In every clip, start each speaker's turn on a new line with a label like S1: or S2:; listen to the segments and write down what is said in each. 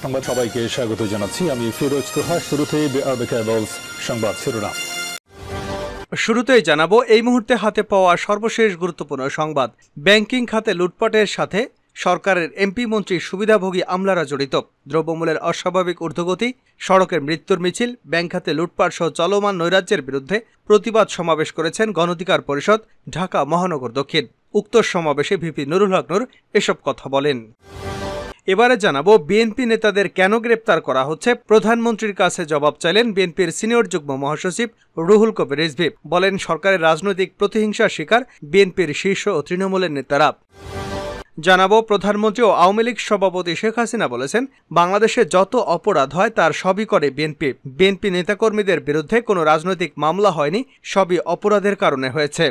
S1: সংবাদ সবাইকে স্বাগত জানাচ্ছি। আমি ফিরোজ তোহা। শুরুতেই সংবাদ শিরোনাম।
S2: শুরুতেই জানাবো এই মুহূর্তে হাতে পাওয়া সর্বশেষ গুরুত্বপূর্ণ সংবাদ। ব্যাংকিং খাতে লুটপাটের সাথে সরকারের এমপি মন্ত্রী সুবিধাভোগী আমলারা জড়িত। দ্রব্যমূল্যের অস্বাভাবিক ঊর্ধ্বগতি, সড়কের মৃত্যুর মিছিল, ব্যাংক খাতে লুটপাট সহ চলমান নৈরাজ্যের বিরুদ্ধে প্রতিবাদ সমাবেশ করেছেন গণঅধিকার পরিষদ, ঢাকা মহানগর দক্ষিণ। উক্ত সমাবেশে ভিপি নুরুল হক নূর এসব কথা বলেন। এবারে জানাবো বিএনপি নেতাদের কেন গ্রেপ্তার করা হচ্ছে। প্রধানমন্ত্রীর কাছে জবাব চাইলেন বিএনপির সিনিয়র যুগ্ম মহাসচিব রুহুল কবির রিজভী। বলেন, সরকারের রাজনৈতিক প্রতিহিংসার শিকার বিএনপির শীর্ষ ও তৃণমূলের নেতারা। জানাবো প্রধানমন্ত্রী ও আওয়ামী লীগ সভাপতি শেখ হাসিনা বলেছেন, বাংলাদেশে যত অপরাধ হয় তার সবই করে বিএনপি। বিএনপি নেতাকর্মীদের বিরুদ্ধে কোনো রাজনৈতিক মামলা হয়নি, সবই অপরাধের কারণে হয়েছে।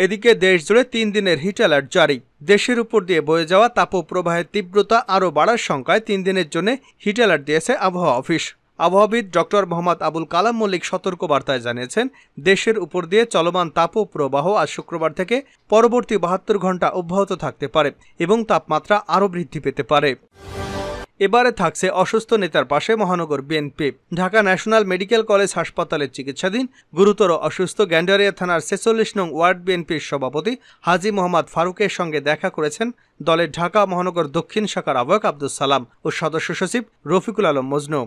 S2: এদিকে দেশজুড়ে 3 দিনের হিট অ্যালার্ট জারি। দেশের উপর দিয়ে বয়ে যাওয়া তাপপ্রবাহের তীব্রতা আরও বাড়ার শঙ্কায় 3 দিনের জন্য হিট অ্যালার্ট দিয়েছে আবহাওয়া অফিস। আবহাওয়াবিদ ডক্টর মোহাম্মদ আবুল কালাম মল্লিক সতর্ক বার্তায় জানিয়েছেন, দেশের উপর দিয়ে চলমান তাপপ্রবাহ আজ শুক্রবার থেকে পরবর্তী 72 ঘন্টা অব্যাহত থাকতে পারে এবং তাপমাত্রা আরও বৃদ্ধি পেতে পারে। এবারে থাকছে অসুস্থ নেতার পাশে মহানগর BNP. Dhaka national medical college হাসপাতালে চিকিৎসাধীন গুরুতর অসুস্থ গ্যান্ডারিয়া থানার 46 নং ওয়ার্ড বিএনপির সভাপতি হাজী মোহাম্মদ ফারুকের সঙ্গে দেখা করেছেন দলের ঢাকা মহানগর দক্ষিণ শাখার আহ্বায়ক আব্দুস সালাম ও সদস্য সচিব রফিকুল আলম মজনু।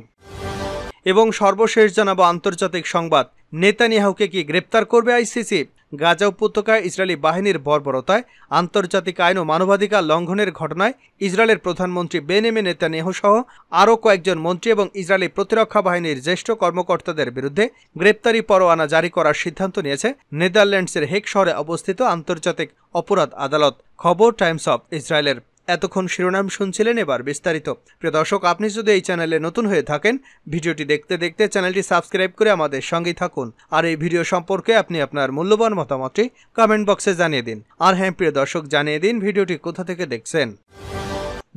S2: এবং সর্বশেষ জানাবো আন্তর্জাতিক সংবাদ। নেতানিয়াহুকে কি গ্রেপ্তার করবে আইসিসি? গাজা উপত্যকায় ইসরায়েলি বাহিনীর বর্বরতায়, আন্তর্জাতিক আইন ও মানবাধিকার লঙ্ঘনের ঘটনায় ইসরায়েলের প্রধানমন্ত্রী বেনিয়ামিন নেতানিয়াহু সহ আরও কয়েকজন মন্ত্রী এবং ইসরায়েলি প্রতিরক্ষা বাহিনীর জ্যেষ্ঠ কর্মকর্তাদের বিরুদ্ধে গ্রেপ্তারি পরোয়ানা জারি করার সিদ্ধান্ত নিয়েছে নেদারল্যান্ডসের হেগ শহরে অবস্থিত আন্তর্জাতিক অপরাধ আদালত। খবর টাইমস অফ ইসরায়েলের। এতক্ষণ শিরোনাম শুনছিলেন, এবার বিস্তারিত। প্রিয় দর্শক, আপনি যদি এই চ্যানেলে নতুন হয়ে থাকেন, ভিডিওটি দেখতে দেখতে চ্যানেলটি সাবস্ক্রাইব করে আমাদের সঙ্গেই থাকুন। আর এই ভিডিও সম্পর্কে আপনি আপনার মূল্যবান মতামতটি কমেন্ট বক্সে জানিয়ে দিন। আর হ্যাঁ প্রিয় দর্শক, জানিয়ে দিন ভিডিওটি কোথা থেকে দেখছেন।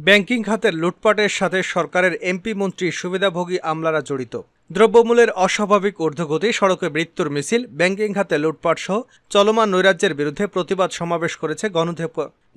S2: ব্যাংকিং খাতের লুটপাটের সাথে সরকারের এমপি মন্ত্রী সুবিধাভোগী আমলারা জড়িত। দ্রব্যমূল্যের অস্বাভাবিক ঊর্ধ্বগতি, সড়কে মৃত্যুর মিছিল, ব্যাংকিং খাতে লুটপাট সহ চলমান নৈরাজ্যের বিরুদ্ধে প্রতিবাদ সমাবেশ করেছে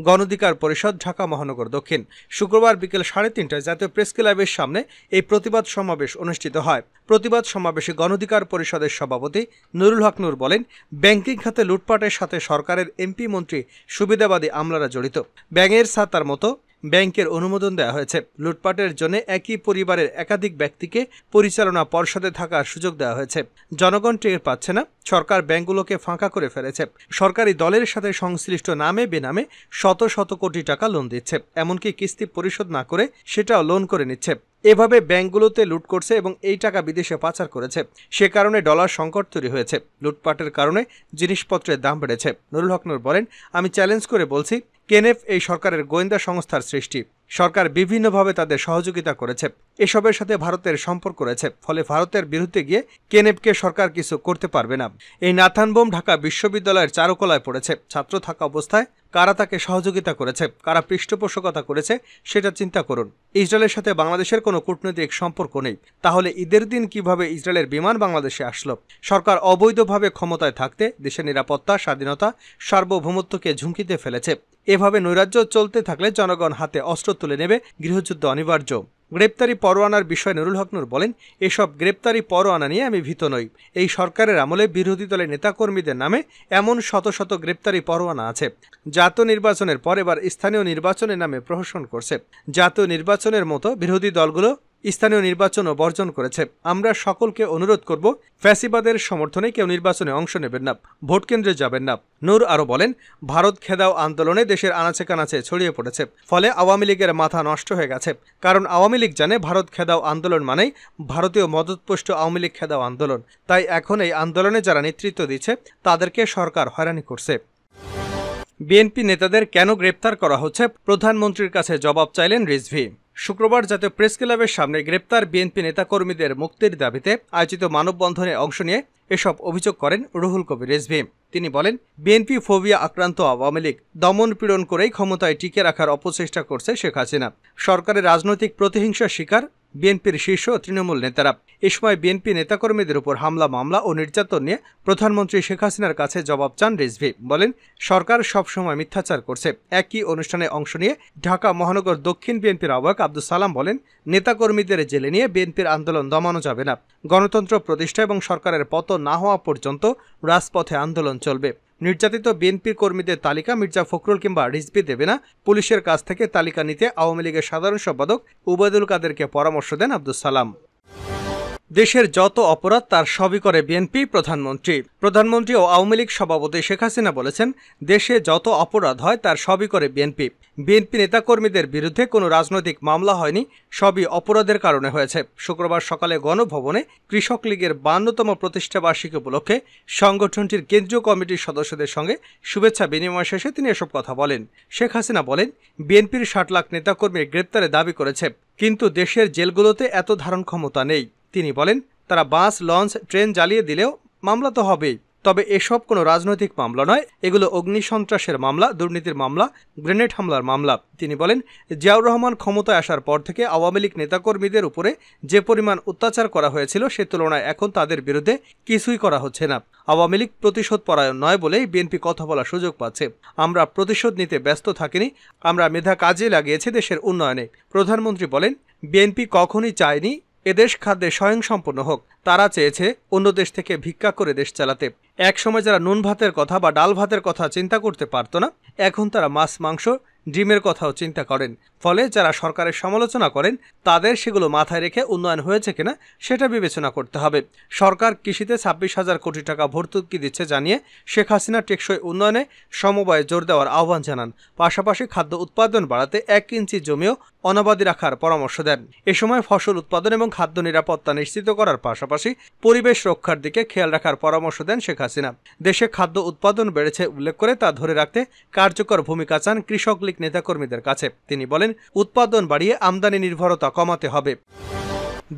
S2: গণঅধিকার পরিষদ, ঢাকা মহানগর দক্ষিণ। শুক্রবার বিকেল 3:30টায় জাতীয় প্রেস ক্লাবের সামনে এই প্রতিবাদ সমাবেশ অনুষ্ঠিত হয়। প্রতিবাদ সমাবেশে গণঅধিকার পরিষদের সভাপতি নুরুল হক নূর বলেন, ব্যাংকিং খাতে লুটপাটের সাথে সরকারের এমপি মন্ত্রী সুবিধাবাদী আমলারা জড়িত। ব্যাঙের ছাতার মতো ব্যাংকের অনুমোদন দেওয়া হয়েছে। লুটপাটের জন্য একই পরিবারের একাধিক ব্যক্তিকে পরিচালনা পর্ষদে থাকার সুযোগ দেওয়া হয়েছে। জনগণ টের পাচ্ছে না, সরকার ব্যাংকগুলোকে ফাঁকা করে ফেলেছে। সরকারি দলের সাথে সংশ্লিষ্ট নামে বেনামে শত শত কোটি টাকা লোন দিচ্ছে, এমনকি কিস্তি পরিশোধ না করে সেটাও লোন করে নিচ্ছে। এভাবে ব্যাংকগুলোতে লুট করছে এবং এই টাকা বিদেশে পাচার করেছে। সে কারণে ডলার সংকট তৈরি হয়েছে। লুটপাটের কারণে জিনিসপত্রের দাম বেড়েছে। নুরুল হক নূর বলেন, আমি চ্যালেঞ্জ করে বলছি, কেনেফ এই সরকারের গোয়েন্দা সংস্থার সৃষ্টি। সরকার বিভিন্নভাবে তাদের সহযোগিতা করেছে। এসবের সাথে ভারতের সম্পর্ক রয়েছে। ফলে ভারতের বিরুদ্ধে গিয়ে কেনেফকে সরকার কিছু করতে পারবে না। এই নাথান বোম ঢাকা বিশ্ববিদ্যালয়ের চারুকলায় পড়েছে। ছাত্র থাকা অবস্থায় কারা তাকে সহযোগিতা করেছে, কারা পৃষ্ঠপোষকতা করেছে, সেটা চিন্তা করুন। ইসরায়েলের সাথে বাংলাদেশের কোনো কূটনৈতিক সম্পর্ক নেই, তাহলে ঈদের দিন কিভাবে ইসরায়েলের বিমান বাংলাদেশে আসলো? সরকার অবৈধভাবে ক্ষমতায় থাকতে দেশের নিরাপত্তা, স্বাধীনতা, সার্বভৌমত্বকে ঝুঁকিতে ফেলেছে। এভাবে নৈরাজ্য চলতে থাকলে জনগণ হাতে অস্ত্র তুলে নেবে, গৃহযুদ্ধ অনিবার্য। গ্রেপ্তারি পরোয়ানার বিষয়ে নুরুল হক নূর বলেন, এসব গ্রেপ্তারি পরোয়ানা নিয়ে আমি ভীত নই। এই সরকারের আমলে বিরোধী দলের নেতাকর্মীদের নামে এমন শত শত গ্রেপ্তারি পরোয়ানা আছে। জাতীয় নির্বাচনের পর এবার স্থানীয় নির্বাচনের নামে প্রহসন করছে। জাতীয় নির্বাচনের মতো বিরোধী দলগুলো স্থানীয় নির্বাচনও বর্জন করেছে। আমরা সকলকে অনুরোধ করব, ফ্যাসিবাদের সমর্থনে কেউ নির্বাচনে অংশ নেবেন না, ভোট কেন্দ্রে যাবেন না। নূর আরও বলেন, ভারত খেদাও আন্দোলনে দেশের আনাচে কানাচে ছড়িয়ে পড়েছে। ফলে আওয়ামী লীগের মাথা নষ্ট হয়ে গেছে। কারণ আওয়ামী লীগ জানে ভারত খেদাও আন্দোলন মানেই ভারতীয় মদতপুষ্ট আওয়ামী লীগ খেদাও আন্দোলন। তাই এখন এই আন্দোলনে যারা নেতৃত্ব দিচ্ছে তাদেরকে সরকার হয়রানি করছে। বিএনপি নেতাদের কেন গ্রেপ্তার করা হচ্ছে, প্রধানমন্ত্রীর কাছে জবাব চাইলেন রিজভী। শুক্রবার জাতীয় প্রেস ক্লাবের সামনে গ্রেপ্তার বিএনপি নেতাকর্মীদের মুক্তির দাবিতে আয়োজিত মানববন্ধনে অংশ নিয়ে এসব অভিযোগ করেন রুহুল কবির রিজভী। তিনি বলেন, বিএনপি ফোবিয়া আক্রান্ত আওয়ামী লীগ দমন পীড়ন করেই ক্ষমতায় টিকে রাখার অপচেষ্টা করছে শেখ হাসিনা। সরকারের রাজনৈতিক প্রতিহিংসার শিকার বিএনপির শীর্ষ তৃণমূল নেতারা। এ সময় বিএনপি নেতাকর্মীদের উপর হামলা, মামলা ও নির্যাতন নিয়ে প্রধানমন্ত্রী শেখ হাসিনার কাছে জবাব চান রিজভী। বলেন, সরকার সবসময় মিথ্যাচার করছে। একই অনুষ্ঠানে অংশ নিয়ে ঢাকা মহানগর দক্ষিণ বিএনপির আহ্বায়ক আব্দুল সালাম বলেন, নেতাকর্মীদের জেলে নিয়ে বিএনপির আন্দোলন দমানো যাবে না। গণতন্ত্র প্রতিষ্ঠা এবং সরকারের পতন না হওয়া পর্যন্ত রাজপথে আন্দোলন চলবে। নির্যাতিত বিএনপির কর্মীদের তালিকা মির্জা ফখরুল কিংবা রিজভী দেবে না। পুলিশের কাছ থেকে তালিকা নিতে আওয়ামী লীগের সাধারণ সম্পাদক উবায়দুল কাদেরকে পরামর্শ দেন আব্দুল সালাম। দেশের যত অপরাধ তার সবই করে বিএনপি। প্রধানমন্ত্রী ও আওয়ামী লীগ সভাপতি শেখ হাসিনা বলেছেন, দেশে যত অপরাধ হয় তার সবই করে বিএনপি। বিএনপি নেতাকর্মীদের বিরুদ্ধে কোনো রাজনৈতিক মামলা হয়নি, সবই অপরাধের কারণে হয়েছে। শুক্রবার সকালে গণভবনে কৃষক লীগের 52তম প্রতিষ্ঠাবার্ষিকী উপলক্ষে সংগঠনটির কেন্দ্রীয় কমিটির সদস্যদের সঙ্গে শুভেচ্ছা বিনিময় শেষে তিনি এসব কথা বলেন। শেখ হাসিনা বলেন, বিএনপির 60 লাখ নেতাকর্মীর গ্রেপ্তারের দাবি করেছে, কিন্তু দেশের জেলগুলোতে এত ধারণ ক্ষমতা নেই। তিনি বলেন, তারা বাস, লঞ্চ, ট্রেন জ্বালিয়ে দিলেও মামলা তো হবেই, তবে এসব কোনো রাজনৈতিক মামলা নয়, এগুলো অগ্নিসন্ত্রাসের মামলা, দুর্নীতির মামলা, গ্রেনেড হামলার মামলা। তিনি বলেন, জিয়াউর রহমান ক্ষমতায় আসার পর থেকে আওয়ামী লীগ নেতাকর্মীদের উপরে যে পরিমাণ অত্যাচার করা হয়েছিল সে তুলনায় এখন তাদের বিরুদ্ধে কিছুই করা হচ্ছে না। আওয়ামী লীগ প্রতিশোধ পরায়ণ নয় বলেই বিএনপি কথা বলার সুযোগ পাচ্ছে। আমরা প্রতিশোধ নিতে ব্যস্ত থাকিনি, আমরা মেধা কাজে লাগিয়েছি দেশের উন্নয়নে। প্রধানমন্ত্রী বলেন, বিএনপি কখনই চায়নি এদেশ খাদ্যে স্বয়ংসম্পূর্ণ হোক, তারা চেয়েছে অন্য দেশ থেকে ভিক্ষা করে দেশ চালাতে। একসময় যারা নুন ভাতের কথা বা ডাল ভাতের কথা চিন্তা করতে পারত না, এখন তারা মাছ, মাংস, ডিমের কথাও চিন্তা করেন। ফলে যারা সরকারের সমালোচনা করেন তাদের সেগুলো মাথায় রেখে উন্নয়ন হয়েছে কিনা সেটা বিবেচনা করতে হবে। সরকার কৃষিতে 26,000 কোটি টাকা ভর্তুকি দিচ্ছে জানিয়ে শেখ হাসিনা টেকসই উন্নয়নে সমবায়ে জোর দেওয়ার আহ্বান জানান। পাশাপাশি খাদ্য উৎপাদন বাড়াতে 1 ইঞ্চি জমিও অনাবাদি রাখার পরামর্শ দেন। এ সময় ফসল উৎপাদন এবং খাদ্য নিরাপত্তা নিশ্চিত করার পাশাপাশি পরিবেশ রক্ষার দিকে খেয়াল রাখার পরামর্শ দেন শেখ হাসিনা। দেশে খাদ্য উৎপাদন বেড়েছে উল্লেখ করে তা ধরে রাখতে কার্যকর ভূমিকা চান কৃষক লীগ নেতাকর্মীদের কাছে। তিনি বলেন, উৎপাদন বাড়িয়ে আমদানি নির্ভরতা কমাতে হবে।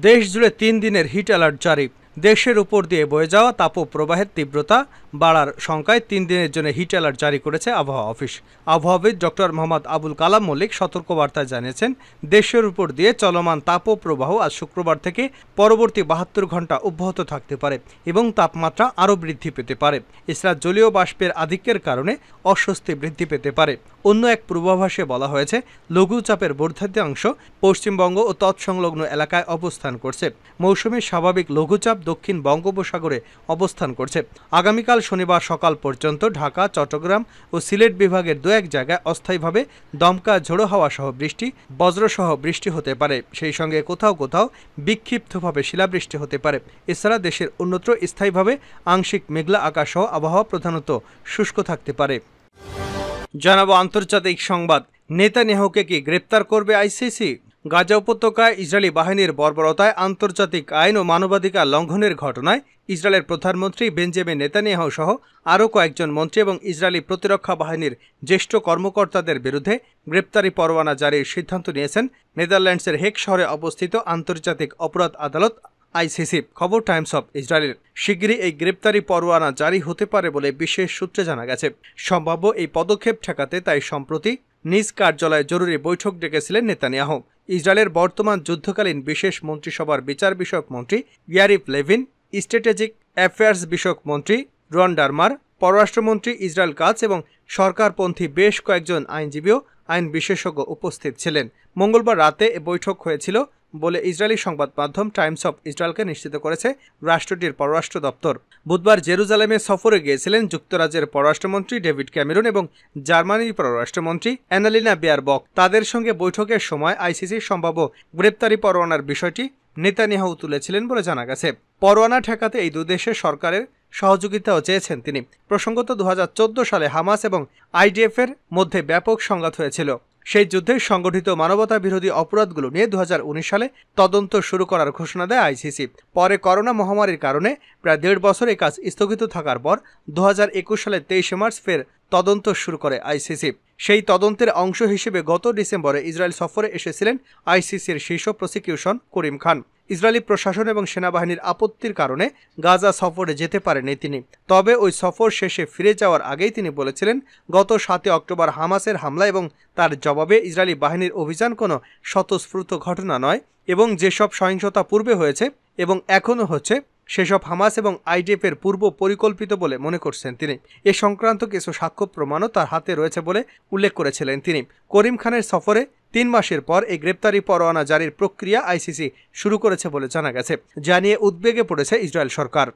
S2: দেশ জুড়ে 3 দিনের হিট অ্যালার্ট জারি। দেশের উপর দিয়ে বয়ে যাওয়া তাপপ্রবাহের তীব্রতা বাড়ার শঙ্কায় 3 দিনের জন্য হিট অ্যালার্ট জারি করেছে আবহাওয়া অফিস। আবহাওয়াবিদ ডক্টর মোহাম্মদ আবুল কালাম মল্লিক সতর্কবার্তায় জানিয়েছেন, দেশের উপর দিয়ে চলমান তাপপ্রবাহ আজ শুক্রবার থেকে পরবর্তী 72 ঘন্টা অব্যাহত থাকতে পারে এবং তাপমাত্রা আরও বৃদ্ধি পেতে পারে। এছাড়া জলীয় বাষ্পের আধিক্যের কারণে অস্বস্তি বৃদ্ধি পেতে পারে। অন্য এক পূর্বাভাসে বলা হয়েছে, লঘুচাপের বর্ধিতাংশ পশ্চিমবঙ্গ ও তৎসংলগ্ন এলাকায় অবস্থান করছে। মৌসুমী স্বাভাবিক লঘুচাপ দক্ষিণ বঙ্গোপসাগরে অবস্থান করছে। আগামীকাল শনিবার সকাল পর্যন্ত ঢাকা, চট্টগ্রাম ও সিলেট বিভাগের 2-1 জায়গায় অস্থায়ীভাবে দমকা ঝোড়ো হাওয়া সহ বৃষ্টি, বজ্রসহ বৃষ্টি হতে পারে। সেই সঙ্গে কোথাও কোথাও বিক্ষিপ্তভাবে শিলাবৃষ্টি হতে পারে। এছাড়া দেশের অন্যত্র স্থায়ীভাবে আংশিক মেঘলা আকাশ সহ আবহাওয়া প্রধানত শুষ্ক থাকতে পারে। জানাবো আন্তর্জাতিক সংবাদ। নেতানিয়াহুকে কি গ্রেপ্তার করবে আইসিসি? গাজা উপত্যকায় ইসরায়েলি বাহিনীর বর্বরতায় আন্তর্জাতিক আইন ও মানবাধিকার লঙ্ঘনের ঘটনায় ইসরায়েলের প্রধানমন্ত্রী বেঞ্জামিন নেতানিয়াহু সহ আরও কয়েকজন মন্ত্রী এবং ইসরায়েলি প্রতিরক্ষা বাহিনীর জ্যেষ্ঠ কর্মকর্তাদের বিরুদ্ধে গ্রেপ্তারি পরোয়ানা জারির সিদ্ধান্ত নিয়েছেন নেদারল্যান্ডসের হেগ শহরে অবস্থিত আন্তর্জাতিক অপরাধ আদালত আইসিসি। খবর টাইমস অফ ইসরায়েলের। শিগগিরই এই গ্রেপ্তারি পরোয়ানা জারি হতে পারে বলে বিশেষ সূত্রে জানা গেছে। সম্ভাব্য এই পদক্ষেপ ঠেকাতে তাই সম্প্রতি নিজ কার্যালয়ে জরুরি বৈঠক ডেকেছিলেন নেতানিয়াহু। ইসরায়েলের বর্তমান যুদ্ধকালীন বিশেষ মন্ত্রিসভার বিচার বিষয়ক মন্ত্রী ইয়ারিভ লেভিন, স্ট্র্যাটেজিক অ্যাফেয়ার্স বিষয়ক মন্ত্রী রন ডারমার, পররাষ্ট্রমন্ত্রী ইসরায়েল কাটজ এবং সরকারপন্থী বেশ কয়েকজন আইনজীবীও আইন বিশেষজ্ঞ উপস্থিত ছিলেন। মঙ্গলবার রাতে এ বৈঠক হয়েছিল বলে ইসরায়েলি সংবাদ মাধ্যম টাইমস অফ ইসরায়েলকে নিশ্চিত করেছে রাষ্ট্রটির পররাষ্ট্র দপ্তর। বুধবার জেরুজালেমে সফরে গিয়েছিলেন যুক্তরাজ্যের পররাষ্ট্রমন্ত্রী ডেভিড ক্যামেরন এবং জার্মানির পররাষ্ট্রমন্ত্রী অ্যানালিনা বেয়ারবক। তাদের সঙ্গে বৈঠকের সময় আইসিসির সম্ভাব্য গ্রেপ্তারি পরোয়ানার বিষয়টি নেতানিয়াহু তুলেছিলেন বলে জানা গেছে। পরোয়ানা ঠেকাতে এই 2 দেশের সরকারের সহযোগিতাও চেয়েছেন তিনি। প্রসঙ্গত 2014 সালে হামাস এবং আইডিএফ এর মধ্যে ব্যাপক সংঘাত হয়েছিল। সেই যুদ্ধে সংগঠিত মানবতা বিরোধী অপরাধগুলো নিয়ে 2019 সালে তদন্ত শুরু করার ঘোষণা দেয় আইসিসি। পরে করোনা মহামারীর কারণে প্রায় 1.5 বছর এই কাজ স্থগিত থাকার পর 2021 সালে 23 মার্চ ফের তদন্ত শুরু করে আইসিসি। সেই তদন্তের অংশ হিসেবে গত ডিসেম্বরে ইসরায়েল সফরে এসেছিলেন আইসিসির শীর্ষ প্রসিকিউশন করিম খান। ইসরায়েলি প্রশাসন এবং সেনাবাহিনীর আপত্তির কারণে গাজা সফরে যেতে পারেনি তিনি। তবে ওই সফর শেষে ফিরে যাওয়ার আগেই তিনি বলেছিলেন, গত 7 অক্টোবর হামাসের হামলা এবং তার জবাবে ইসরায়েলি বাহিনীর অভিযান কোনো স্বতঃস্ফূর্ত ঘটনা নয় এবং যেসব সহিংসতা পূর্বে হয়েছে এবং এখনও হচ্ছে সেসব হামাস এবং আইডিএফের পূর্ব পরিকল্পিত বলে মনে করছেন তিনি। এ সংক্রান্ত কিছু সাক্ষ্য প্রমাণও তার হাতে রয়েছে বলে উল্লেখ করেছিলেন তিনি। করিম খানের সফরে 3 মাসের পর এই গ্রেপ্তারি পরোয়ানা জারির প্রক্রিয়া আইসিসি শুরু করেছে বলে জানা গেছে, যা নিয়ে উদ্বেগে পড়েছে ইসরায়েল সরকার।